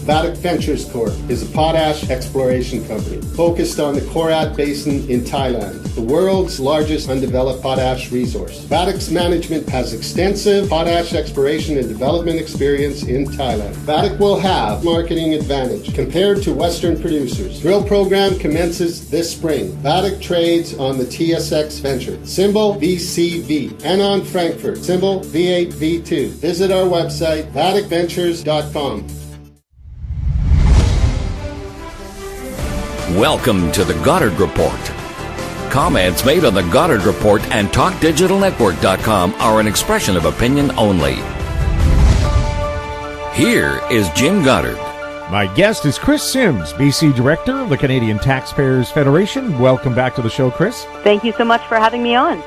Vatic Ventures Corp. is a potash exploration company focused on the Korat Basin in Thailand, the world's largest undeveloped potash resource. Vatic's management has extensive potash exploration and development experience in Thailand. Vatic will have marketing advantage compared to Western producers. Drill program commences this spring. Vatic trades on the TSX Venture, symbol VCV, and on Frankfurt, symbol V8V2. Visit our website, vaticventures.com. Welcome to the Goddard Report. Comments made on the Goddard Report and TalkDigitalNetwork.com are an expression of opinion only. Here is Jim Goddard. My guest is Kris Sims, BC Director of the Canadian Taxpayers Federation. Welcome back to the show, Kris. Thank you so much for having me on.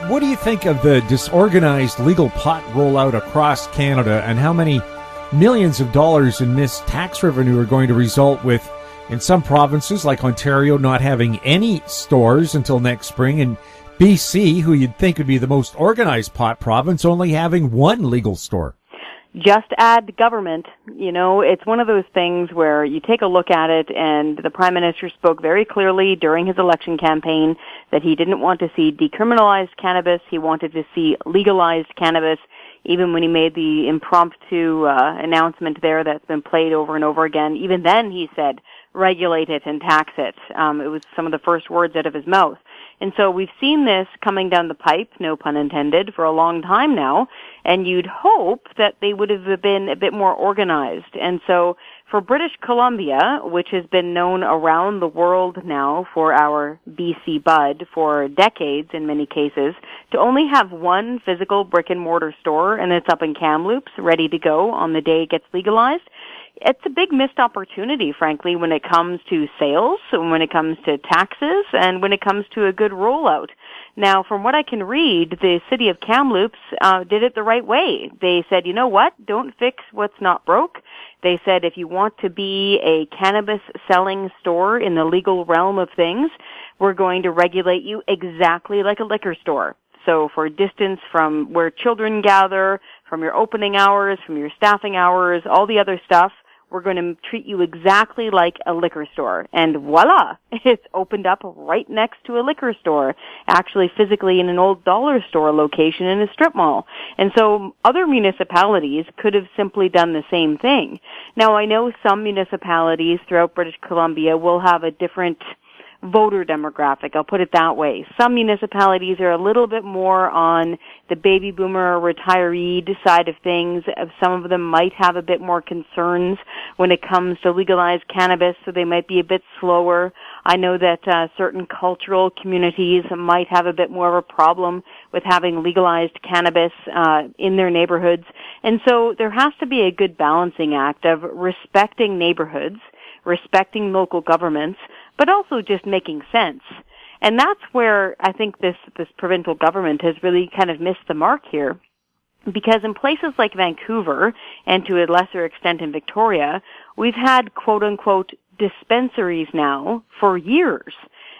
What do you think of the disorganized legal pot rollout across Canada, and how many millions of dollars in missed tax revenue are going to result with, in some provinces like Ontario, not having any stores until next spring, and BC, who you'd think would be the most organized pot province, only having one legal store? Just add government. You know, it's one of those things where you take a look at it, and the Prime Minister spoke very clearly during his election campaign that he didn't want to see decriminalized cannabis. He wanted to see legalized cannabis. Even when he made the impromptu announcement there that's been played over and over again, even then he said, regulate it and tax it. It was some of the first words out of his mouth. And so we've seen this coming down the pipe, no pun intended, for a long time now, and you'd hope that they would have been a bit more organized. And so for British Columbia, which has been known around the world now for our BC bud for decades in many cases, to only have one physical brick-and-mortar store, and it's up in Kamloops, ready to go on the day it gets legalized, it's a big missed opportunity, frankly, when it comes to sales, when it comes to taxes, and when it comes to a good rollout. Now, from what I can read, the city of Kamloops did it the right way. They said, you know what, don't fix what's not broke. They said if you want to be a cannabis selling store in the legal realm of things, we're going to regulate you exactly like a liquor store. So for distance from where children gather, from your opening hours, from your staffing hours, all the other stuff, we're going to treat you exactly like a liquor store. And voila, it's opened up right next to a liquor store, actually physically in an old dollar store location in a strip mall. And so other municipalities could have simply done the same thing. Now, I know some municipalities throughout British Columbia will have a different voter demographic, I'll put it that way. Some municipalities are a little bit more on the baby boomer retiree side of things. Some of them might have a bit more concerns when it comes to legalized cannabis, so they might be a bit slower. I know that certain cultural communities might have a bit more of a problem with having legalized cannabis in their neighborhoods. And so there has to be a good balancing act of respecting neighborhoods, respecting local governments, but also just making sense. And that's where I think this provincial government has really kind of missed the mark here. Because in places like Vancouver, and to a lesser extent in Victoria, we've had quote-unquote dispensaries now for years.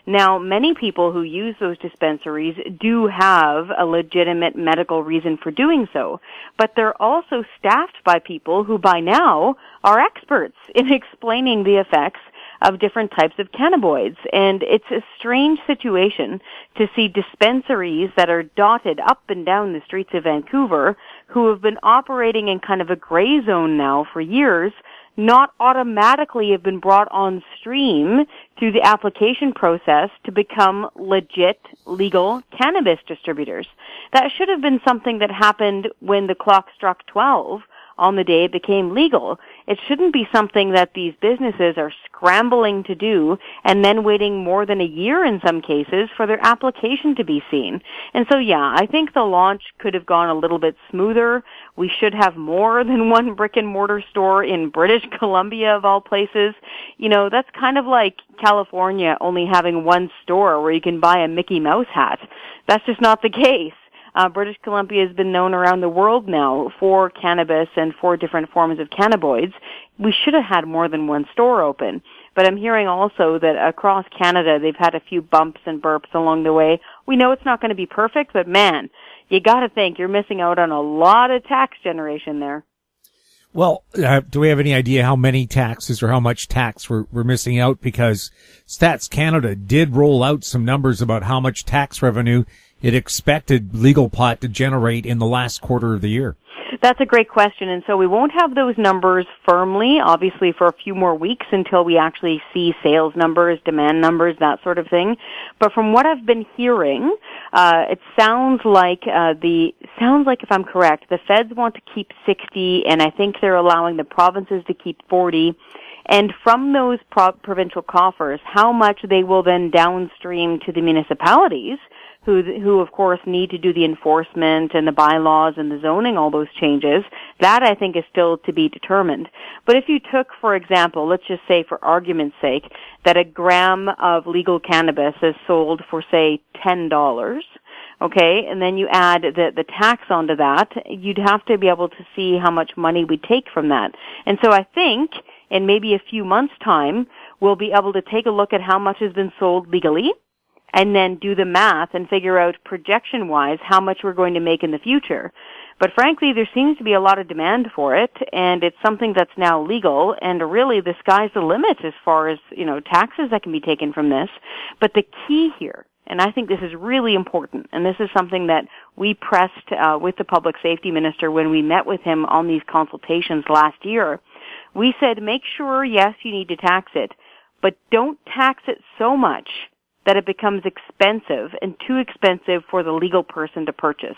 Now, many people who use those dispensaries do have a legitimate medical reason for doing so, but they're also staffed by people who by now are experts in explaining the effects of different types of cannabinoids. And it's a strange situation to see dispensaries that are dotted up and down the streets of Vancouver who have been operating in kind of a gray zone now for years, not automatically have been brought on stream through the application process to become legit legal cannabis distributors. That should have been something that happened when the clock struck 12 on the day it became legal. It shouldn't be something that these businesses are scrambling to do and then waiting more than a year in some cases for their application to be seen. And so, yeah, I think the launch could have gone a little bit smoother. We should have more than one brick and mortar store in British Columbia of all places. You know, that's kind of like California only having one store where you can buy a Mickey Mouse hat. That's just not the case. British Columbia has been known around the world now for cannabis and for different forms of cannabinoids. We should have had more than one store open. But I'm hearing also that across Canada they've had a few bumps and burps along the way. We know it's not going to be perfect, but man, you got to think you're missing out on a lot of tax generation there. Well, do we have any idea how many taxes or how much tax we're missing out? Because Stats Canada did roll out some numbers about how much tax revenue it expected legal pot to generate in the last quarter of the year. That's a great question, and so we won't have those numbers firmly, obviously, for a few more weeks until we actually see sales numbers, demand numbers, that sort of thing. But from what I've been hearing, it sounds like if I'm correct, the feds want to keep 60, and I think they're allowing the provinces to keep 40. And from those provincial coffers, how much they will then downstream to the municipalities, who of course need to do the enforcement and the bylaws and the zoning, all those changes, that I think is still to be determined. But if you took, for example, let's just say for argument's sake, that a gram of legal cannabis is sold for, say, $10, okay, and then you add the tax onto that, you'd have to be able to see how much money we take from that. And so I think in maybe a few months' time, we'll be able to take a look at how much has been sold legally, and then do the math and figure out projection-wise how much we're going to make in the future. But frankly, there seems to be a lot of demand for it, and it's something that's now legal, and really the sky's the limit as far as, taxes that can be taken from this. But the key here, and I think this is really important, and this is something that we pressed with the public safety minister when we met with him on these consultations last year. We said, make sure, yes, you need to tax it, but don't tax it so much that it becomes expensive and too expensive for the legal person to purchase.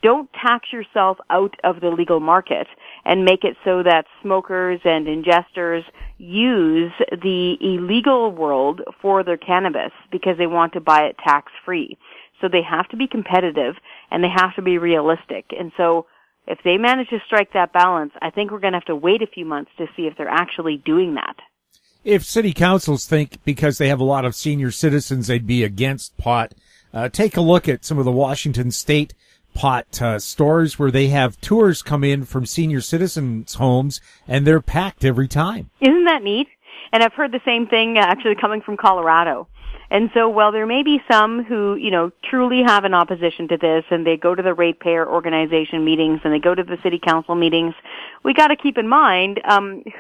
Don't tax yourself out of the legal market and make it so that smokers and ingesters use the illegal world for their cannabis because they want to buy it tax-free. So they have to be competitive and they have to be realistic. And so if they manage to strike that balance, I think we're going to have to wait a few months to see if they're actually doing that. If city councils think because they have a lot of senior citizens they'd be against pot, take a look at some of the Washington state pot stores where they have tours come in from senior citizens' homes and they're packed every time. Isn't that neat? And I've heard the same thing actually coming from Colorado. And so while there may be some who, truly have an opposition to this and they go to the ratepayer organization meetings and they go to the city council meetings, we got to keep in mind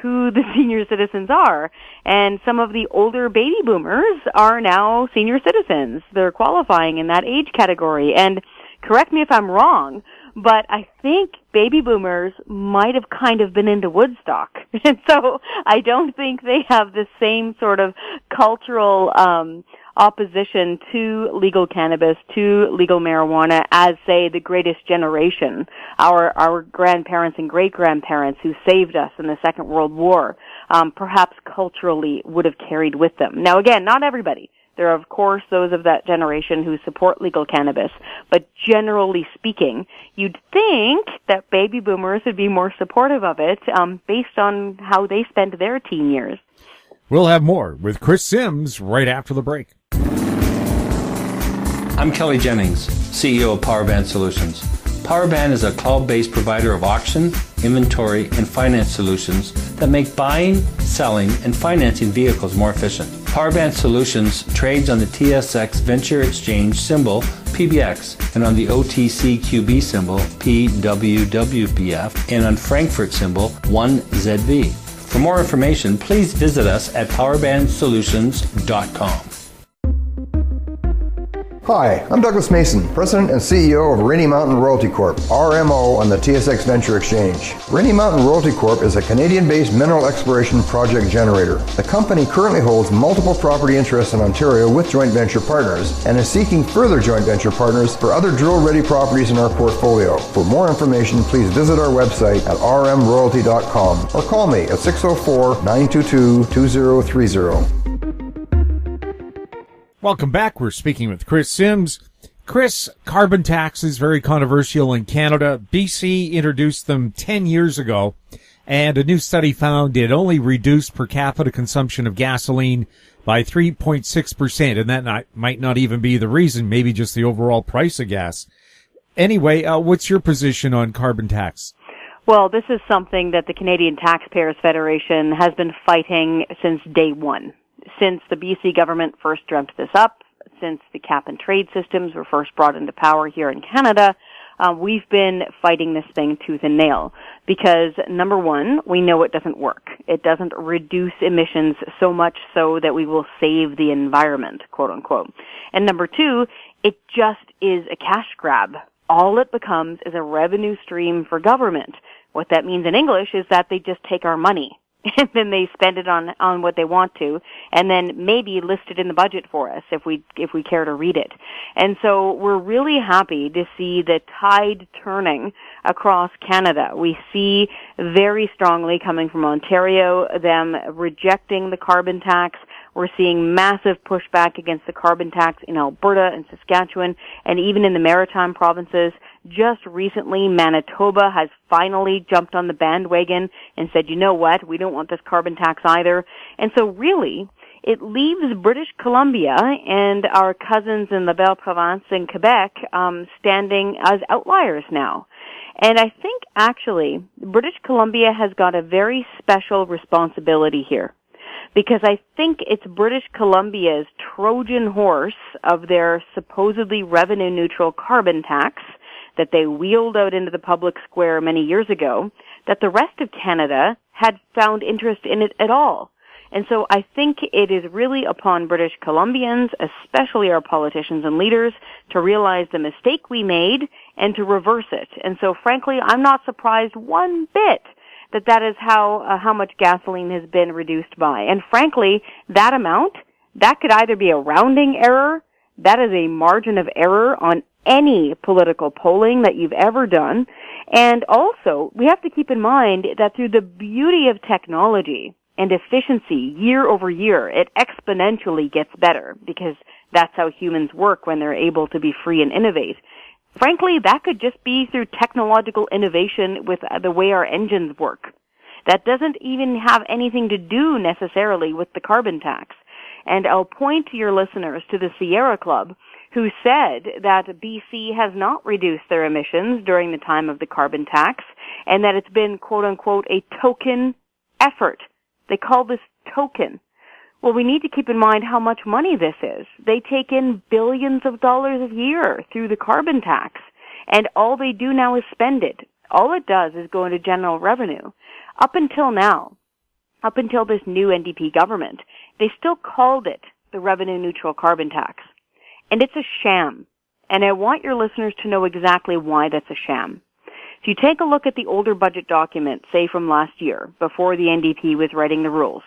who the senior citizens are. And some of the older baby boomers are now senior citizens. They're qualifying in that age category. And correct me if I'm wrong, but I think baby boomers might have kind of been into Woodstock. And so I don't think they have the same sort of cultural opposition to legal cannabis, to legal marijuana as, say, the greatest generation, our grandparents and great-grandparents who saved us in the Second World War, perhaps culturally would have carried with them. Now, again, not everybody. There are, of course, those of that generation who support legal cannabis, but generally speaking, you'd think that baby boomers would be more supportive of it based on how they spent their teen years. We'll have more with Kris Sims right after the break. I'm Kelly Jennings, CEO of Powerband Solutions. Powerband is a cloud-based provider of auction, inventory, and finance solutions that make buying, selling, and financing vehicles more efficient. Powerband Solutions trades on the TSX Venture Exchange symbol PBX and on the OTCQB symbol PWWBF and on Frankfurt symbol 1ZV. For more information, please visit us at powerbandsolutions.com. Hi, I'm Douglas Mason, President and CEO of Rainy Mountain Royalty Corp., RMO, on the TSX Venture Exchange. Rainy Mountain Royalty Corp. is a Canadian-based mineral exploration project generator. The company currently holds multiple property interests in Ontario with joint venture partners and is seeking further joint venture partners for other drill-ready properties in our portfolio. For more information, please visit our website at rmroyalty.com or call me at 604-922-2030. Welcome back. We're speaking with Kris Sims. Kris, carbon taxes, very controversial in Canada. BC introduced them 10 years ago, and a new study found it only reduced per capita consumption of gasoline by 3.6%, and that might not even be the reason, maybe just the overall price of gas. Anyway, what's your position on carbon tax? Well, this is something that the Canadian Taxpayers Federation has been fighting since day one. Since the BC government first dreamt this up, since the cap and trade systems were first brought into power here in Canada, we've been fighting this thing tooth and nail because, number one, we know it doesn't work. It doesn't reduce emissions so much so that we will save the environment, quote unquote. And number two, it just is a cash grab. All it becomes is a revenue stream for government. What that means in English is that they just take our money and then they spend it on what they want to, and then maybe list it in the budget for us if we care to read it. And so we're really happy to see the tide turning across Canada. We see very strongly coming from Ontario them rejecting the carbon tax. We're seeing massive pushback against the carbon tax in Alberta and Saskatchewan and even in the maritime provinces. Just recently, Manitoba has finally jumped on the bandwagon and said, you know what, we don't want this carbon tax either. And so really, it leaves British Columbia and our cousins in La Belle Province in Quebec standing as outliers now. And I think actually British Columbia has got a very special responsibility here, because I think it's British Columbia's Trojan horse of their supposedly revenue-neutral carbon tax that they wheeled out into the public square many years ago, that the rest of Canada had found interest in it at all. And so I think it is really upon British Columbians, especially our politicians and leaders, to realize the mistake we made and to reverse it. And so frankly, I'm not surprised one bit that is how much gasoline has been reduced by. And frankly, that amount, that could either be a rounding error, that is a margin of error on any political polling that you've ever done. And also, we have to keep in mind that through the beauty of technology and efficiency year over year, it exponentially gets better because that's how humans work when they're able to be free and innovate. Frankly, that could just be through technological innovation with the way our engines work. That doesn't even have anything to do necessarily with the carbon tax. And I'll point to your listeners to the Sierra Club, who said that BC has not reduced their emissions during the time of the carbon tax, and that it's been, quote unquote, a token effort. They call this token. Well, we need to keep in mind how much money this is. They take in billions of dollars a year through the carbon tax, and all they do now is spend it. All it does is go into general revenue. Up until now, up until this new NDP government, they still called it the revenue-neutral carbon tax. And it's a sham. And I want your listeners to know exactly why that's a sham. If you take a look at the older budget document, say from last year, before the NDP was writing the rules,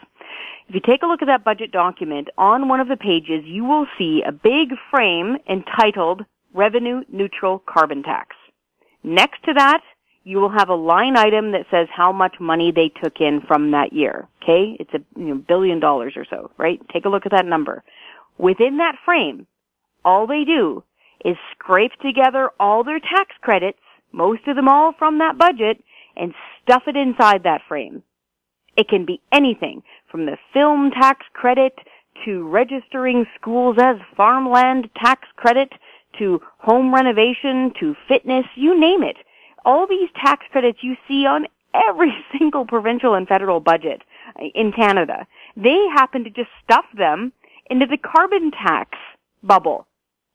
if you take a look at that budget document, on one of the pages, you will see a big frame entitled Revenue Neutral Carbon Tax. Next to that, you will have a line item that says how much money they took in from that year. Okay? It's $1 billion or so, right? Take a look at that number. Within that frame, all they do is scrape together all their tax credits, most of them all from that budget, and stuff it inside that frame. It can be anything from the film tax credit to registering schools as farmland tax credit to home renovation to fitness, you name it. All these tax credits you see on every single provincial and federal budget in Canada, they happen to just stuff them into the carbon tax bubble,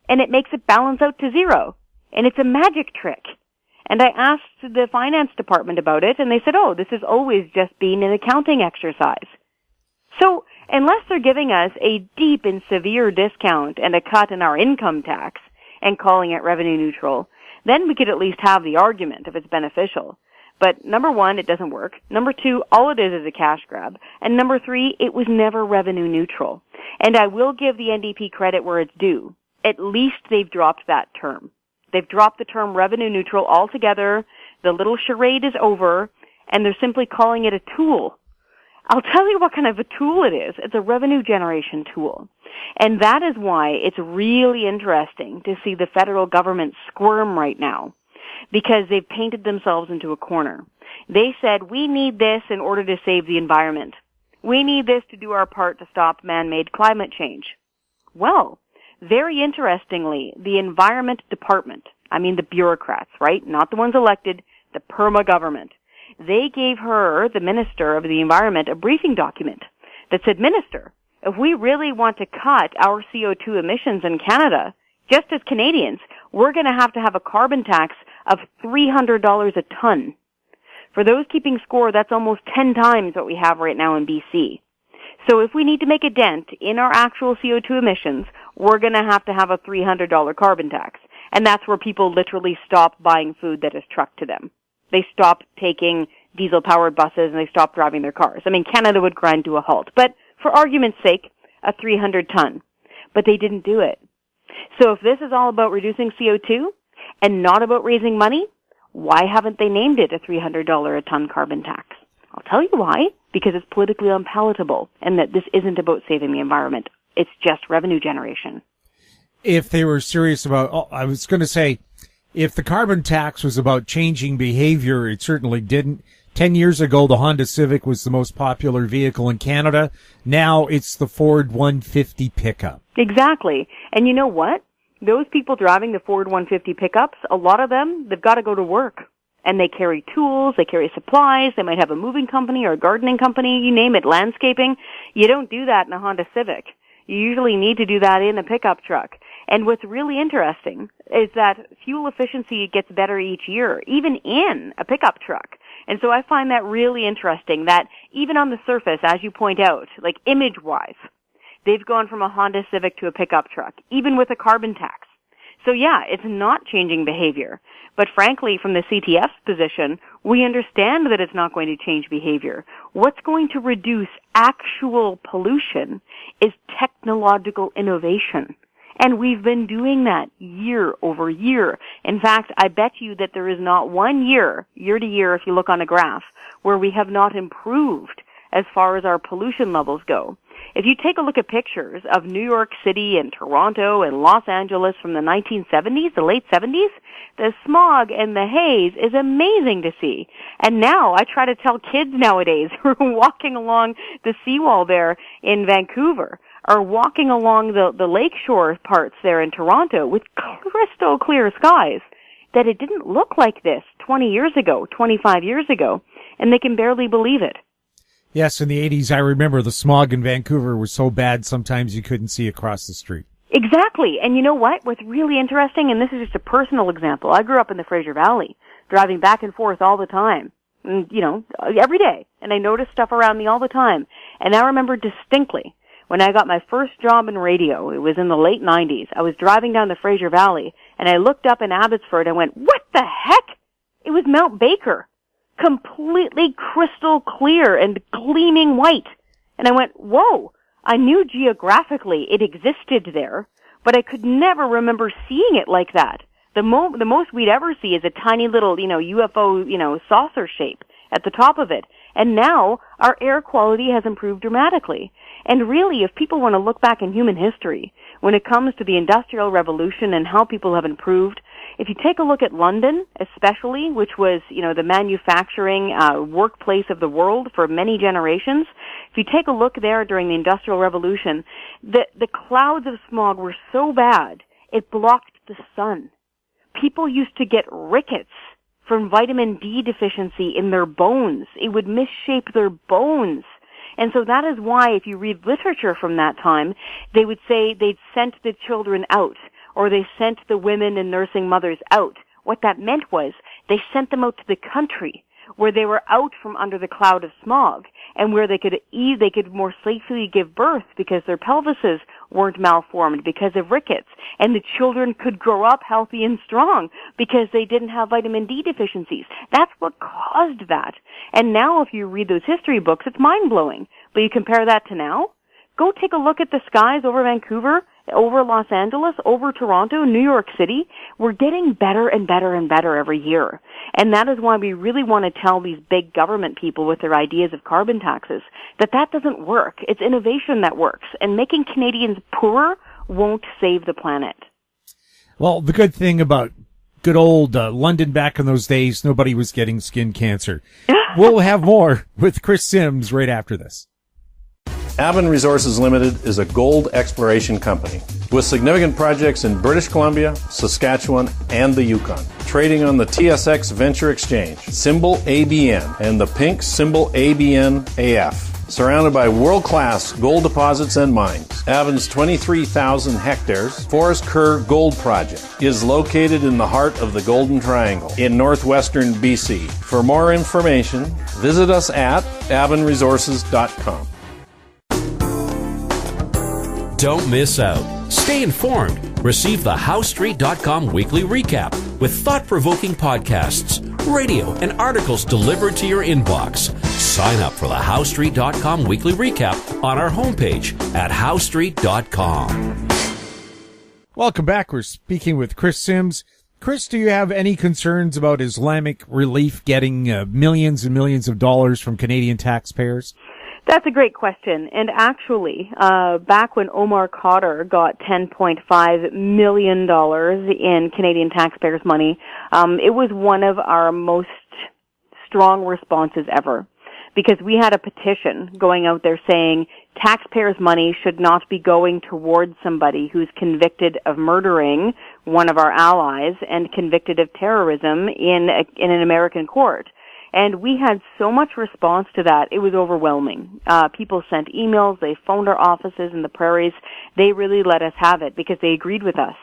and it makes it balance out to zero. And it's a magic trick. And I asked the finance department about it, and they said, oh, this has always just been an accounting exercise. So unless they're giving us a deep and severe discount and a cut in our income tax and calling it revenue neutral, then we could at least have the argument if it's beneficial. But number one, it doesn't work. Number two, all it is a cash grab. And number three, it was never revenue neutral. And I will give the NDP credit where it's due. At least they've dropped that term. They've dropped the term revenue neutral altogether. The little charade is over, and they're simply calling it a tool. I'll tell you what kind of a tool it is. It's a revenue generation tool. And that is why it's really interesting to see the federal government squirm right now, because they've painted themselves into a corner. They said, we need this in order to save the environment. We need this to do our part to stop man-made climate change. Well, very interestingly, the Environment Department, I mean the bureaucrats, right? Not the ones elected, the PERMA government. They gave her, the Minister of the Environment, a briefing document that said, Minister, if we really want to cut our CO2 emissions in Canada, just as Canadians, we're going to have a carbon tax of $300 a ton. For those keeping score, that's almost 10 times what we have right now in BC. So if we need to make a dent in our actual CO2 emissions, we're going to have a $300 carbon tax. And that's where people literally stop buying food that is trucked to them. They stop taking diesel-powered buses and they stop driving their cars. I mean, Canada would grind to a halt. But for argument's sake, a 300 ton. But they didn't do it. So if this is all about reducing CO2 and not about raising money, why haven't they named it a $300 a ton carbon tax? I'll tell you why. Because it's politically unpalatable and that this isn't about saving the environment. It's just revenue generation. If they were serious about, I was going to say, if the carbon tax was about changing behavior, it certainly didn't. 10 years ago, the Honda Civic was the most popular vehicle in Canada. Now it's the Ford 150 pickup. Exactly. And you know what? Those people driving the Ford 150 pickups, a lot of them, they've got to go to work. And they carry tools, they carry supplies, they might have a moving company or a gardening company, you name it, landscaping. You don't do that in a Honda Civic. You usually need to do that in a pickup truck. And what's really interesting is that fuel efficiency gets better each year, even in a pickup truck. And so I find that really interesting that even on the surface, as you point out, like image-wise, they've gone from a Honda Civic to a pickup truck, even with a carbon tax. So yeah, it's not changing behavior. But frankly, from the CTF's position, we understand that it's not going to change behavior. What's going to reduce actual pollution is technological innovation. And we've been doing that year over year. In fact, I bet you that there is not one year to year, if you look on a graph, where we have not improved as far as our pollution levels go. If you take a look at pictures of New York City and Toronto and Los Angeles from the 1970s, the late 70s, the smog and the haze is amazing to see. And now I try to tell kids nowadays who are walking along the seawall there in Vancouver or walking along the lakeshore parts there in Toronto with crystal clear skies that it didn't look like this 20 years ago, 25 years ago, and they can barely believe it. Yes, in the 80s, I remember the smog in Vancouver was so bad sometimes you couldn't see across the street. Exactly. And you know what? What's really interesting, and this is just a personal example, I grew up in the Fraser Valley, driving back and forth all the time, every day. And I noticed stuff around me all the time. And I remember distinctly when I got my first job in radio, it was in the late 90s, I was driving down the Fraser Valley, and I looked up in Abbotsford and went, what the heck? It was Mount Baker. Completely crystal clear and gleaming white. And I went, whoa, I knew geographically it existed there, but I could never remember seeing it like that. The most we'd ever see is a tiny little, UFO, saucer shape at the top of it. And now our air quality has improved dramatically. And really, if people want to look back in human history, when it comes to the Industrial Revolution and how people have improved, if you take a look at London, especially, which was, the manufacturing workplace of the world for many generations, if you take a look there during the Industrial Revolution, the clouds of smog were so bad, it blocked the sun. People used to get rickets from vitamin D deficiency in their bones. It would misshape their bones. And so that is why, if you read literature from that time, they would say they'd sent the children out, or they sent the women and nursing mothers out. What that meant was they sent them out to the country where they were out from under the cloud of smog and where they could more safely give birth because their pelvises weren't malformed because of rickets, and the children could grow up healthy and strong because they didn't have vitamin D deficiencies. That's what caused that. And now if you read those history books, it's mind-blowing. But you compare that to now, go take a look at the skies over Vancouver, over Los Angeles, over Toronto, New York City. We're getting better and better and better every year. And that is why we really want to tell these big government people with their ideas of carbon taxes that doesn't work. It's innovation that works. And making Canadians poorer won't save the planet. Well, the good thing about good old London back in those days, nobody was getting skin cancer. We'll have more with Kris Sims right after this. Avon Resources Limited is a gold exploration company with significant projects in British Columbia, Saskatchewan, and the Yukon. Trading on the TSX Venture Exchange, symbol ABN, and the pink symbol ABN AF. surrounded by world-class gold deposits and mines. Avon's 23,000 hectares Forest Kerr Gold Project is located in the heart of the Golden Triangle in northwestern BC. For more information, visit us at avonresources.com. Don't miss out. Stay informed. Receive the HowStreet.com weekly recap with thought-provoking podcasts, radio, and articles delivered to your inbox. Sign up for the HowStreet.com weekly recap on our homepage at HowStreet.com. Welcome back. We're speaking with Kris Sims. Kris, do you have any concerns about Islamic Relief getting millions and millions of dollars from Canadian taxpayers? That's a great question. And actually, back when Omar Khadr got $10.5 million in Canadian taxpayers' money, it was one of our most strong responses ever. Because we had a petition going out there saying taxpayers' money should not be going towards somebody who's convicted of murdering one of our allies and convicted of terrorism in an American court. And we had so much response to that, it was overwhelming. People sent emails, they phoned our offices in the prairies. They really let us have it because they agreed with us.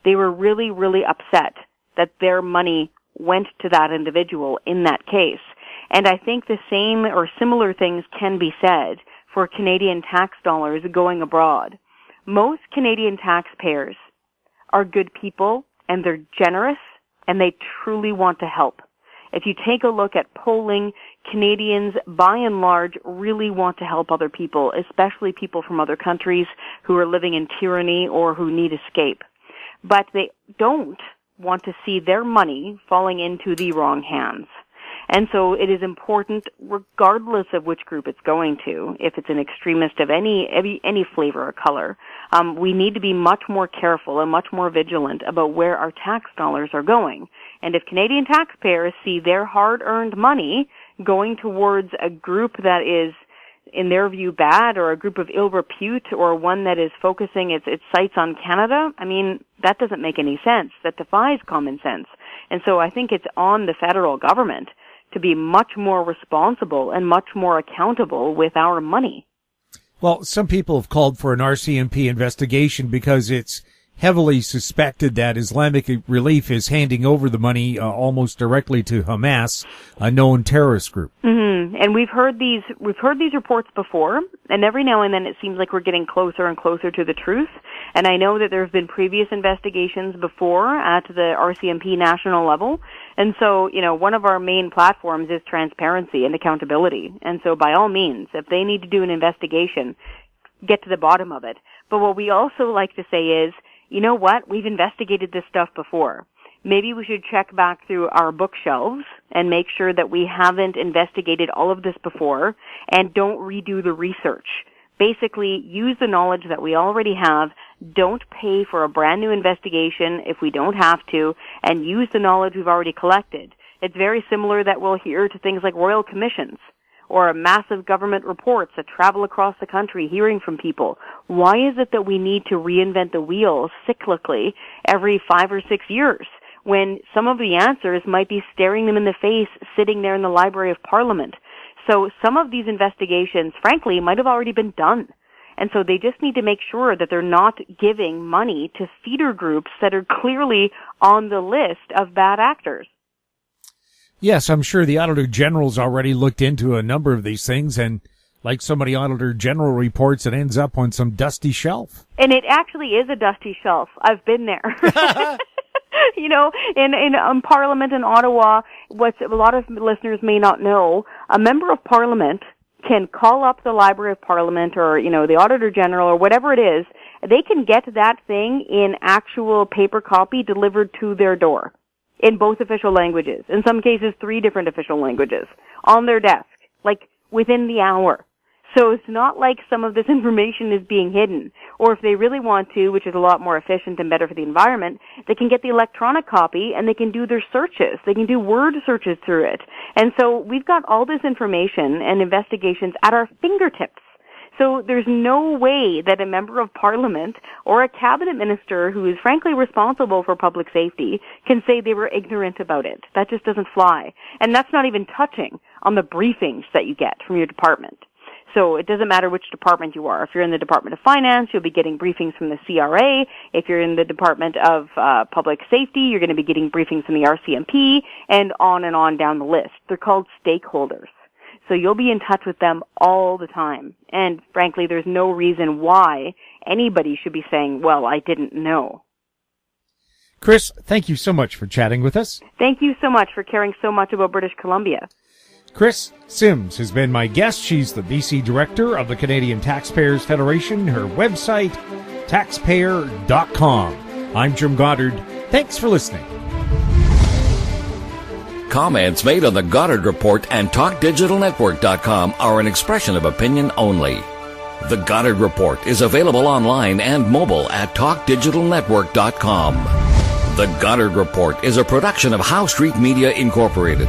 They were really, really upset that their money went to that individual in that case. And I think the same or similar things can be said for Canadian tax dollars going abroad. Most Canadian taxpayers are good people and they're generous and they truly want to help. If you take a look at polling, Canadians, by and large, really want to help other people, especially people from other countries who are living in tyranny or who need escape. But they don't want to see their money falling into the wrong hands. And so it is important, regardless of which group it's going to, if it's an extremist of any flavor or color, we need to be much more careful and much more vigilant about where our tax dollars are going. And if Canadian taxpayers see their hard-earned money going towards a group that is, in their view, bad, or a group of ill repute, or one that is focusing its sights on Canada, I mean, that doesn't make any sense. That defies common sense. And so I think it's on the federal government to be much more responsible and much more accountable with our money. Well, some people have called for an RCMP investigation because it's heavily suspected that Islamic Relief is handing over the money almost directly to Hamas, a known terrorist group. Mm-hmm. And we've heard these reports before, and every now and then it seems like we're getting closer and closer to the truth. And I know that there have been previous investigations before at the RCMP national level. And so, one of our main platforms is transparency and accountability. And so by all means, if they need to do an investigation, get to the bottom of it. But what we also like to say is, you know what? We've investigated this stuff before. Maybe we should check back through our bookshelves and make sure that we haven't investigated all of this before and don't redo the research. Basically, use the knowledge that we already have. Don't pay for a brand new investigation if we don't have to, and use the knowledge we've already collected. It's very similar that we'll hear to things like royal commissions or massive government reports that travel across the country hearing from people. Why is it that we need to reinvent the wheel cyclically every 5 or 6 years when some of the answers might be staring them in the face sitting there in the Library of Parliament? So some of these investigations, frankly, might have already been done. And so they just need to make sure that they're not giving money to feeder groups that are clearly on the list of bad actors. Yes, I'm sure the Auditor General's already looked into a number of these things, and like so many Auditor General reports, it ends up on some dusty shelf. And it actually is a dusty shelf. I've been there. In Parliament in Ottawa, what a lot of listeners may not know, a member of Parliament can call up the Library of Parliament or, the Auditor General or whatever it is. They can get that thing in actual paper copy delivered to their door in both official languages, in some cases 3 different official languages, on their desk, like within the hour. So it's not like some of this information is being hidden. Or if they really want to, which is a lot more efficient and better for the environment, they can get the electronic copy and they can do their searches. They can do word searches through it. And so we've got all this information and investigations at our fingertips. So there's no way that a member of Parliament or a cabinet minister who is frankly responsible for public safety can say they were ignorant about it. That just doesn't fly. And that's not even touching on the briefings that you get from your department. So it doesn't matter which department you are. If you're in the Department of Finance, you'll be getting briefings from the CRA. If you're in the Department of Public Safety, you're going to be getting briefings from the RCMP, and on down the list. They're called stakeholders. So you'll be in touch with them all the time. And frankly, there's no reason why anybody should be saying, well, I didn't know. Kris, thank you so much for chatting with us. Thank you so much for caring so much about British Columbia. Kris Sims has been my guest. She's the BC Director of the Canadian Taxpayers Federation. Her website, taxpayer.com. I'm Jim Goddard. Thanks for listening. Comments made on the Goddard Report and TalkDigitalNetwork.com are an expression of opinion only. The Goddard Report is available online and mobile at TalkDigitalNetwork.com. The Goddard Report is a production of Howe Street Media Incorporated.